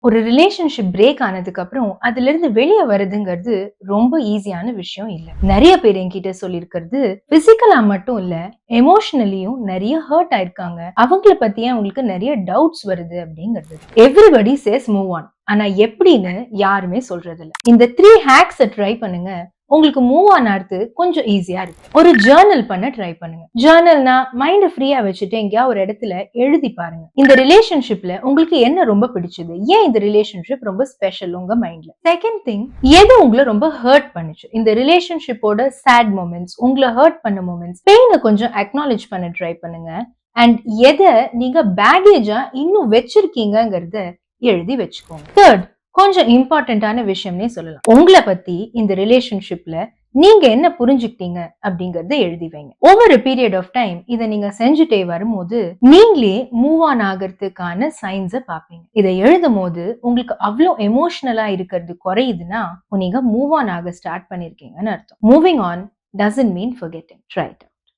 ஒரு relationship break ஆனதுக்கு அப்புறம் அதுல இருந்து வெளியே வருதுங்கிறது ரொம்ப ஈஸியான விஷயம் இல்ல. நிறைய பேர் என்கிட்ட சொல்லியிருக்கிறது பிசிக்கலா மட்டும் இல்ல, எமோஷனலியும் நிறைய ஹர்ட் ஆயிருக்காங்க. அவங்கள பத்தியே அவங்களுக்கு நிறைய டவுட்ஸ் வருது அப்படிங்கிறது. எவ்ரிபடி சேஸ் மூவ் ஆன், ஆனா எப்படின்னு யாருமே சொல்றது இல்ல. இந்த 3 ஹேக்ஸை ட்ரை பண்ணுங்க. உங்களுக்கு மூவ் ஆன் ஆறது கொஞ்சம் ஈஸியா இருக்கு. ஒரு ஜேர்னல் பண்ண ட்ரை பண்ணுங்க. ஜேர்னல்னா மைண்ட் ஃப்ரீயா வச்சுட்டு எங்கேயா ஒரு இடத்துல எழுதி பாருங்க. இந்த ரிலேஷன்ஷிப்ல உங்களுக்கு என்ன ரொம்ப பிடிச்சது, ஏன் இந்த ரிலேஷன்ஷிப் ரொம்ப ஸ்பெஷல் உங்க மைண்ட்ல. செகண்ட் திங், எது உங்களை ரொம்ப ஹர்ட் பண்ணுச்சு, இந்த ரிலேஷன்ஷிப்போட சேட் மூமெண்ட்ஸ், உங்களை ஹர்ட் பண்ண மூமெண்ட்ஸ், பெயினை கொஞ்சம் அக்னாலேஜ் பண்ண ட்ரை பண்ணுங்க. அண்ட் எதை நீங்க பேகேஜா இன்னும் வச்சிருக்கீங்கிறத எழுதி வச்சுக்கோங்க. தேர்ட், கொஞ்சம் இம்பார்ட்டன்டான விஷயம்னே சொல்லலாம். உங்களை பத்தி இந்த ரிலேஷன்ஷிப்ல நீங்க என்ன புரிஞ்சுக்கிட்டீங்க அப்படிங்கறத எழுதி வைங்க. ஒவ்வொரு பீரியட் ஆஃப் டைம் இதை நீங்க செஞ்சுட்டே வரும்போது நீங்களே மூவ் ஆன் ஆகிறதுக்கான சைன்ஸை பார்ப்பீங்க. இதை எழுதும் போது உங்களுக்கு அவ்வளோ எமோஷனலா இருக்கிறது குறையுதுன்னா நீங்க மூவ் ஆன் ஆக ஸ்டார்ட் பண்ணிருக்கீங்கன்னு அர்த்தம். Moving on doesn't mean forgetting. Try it.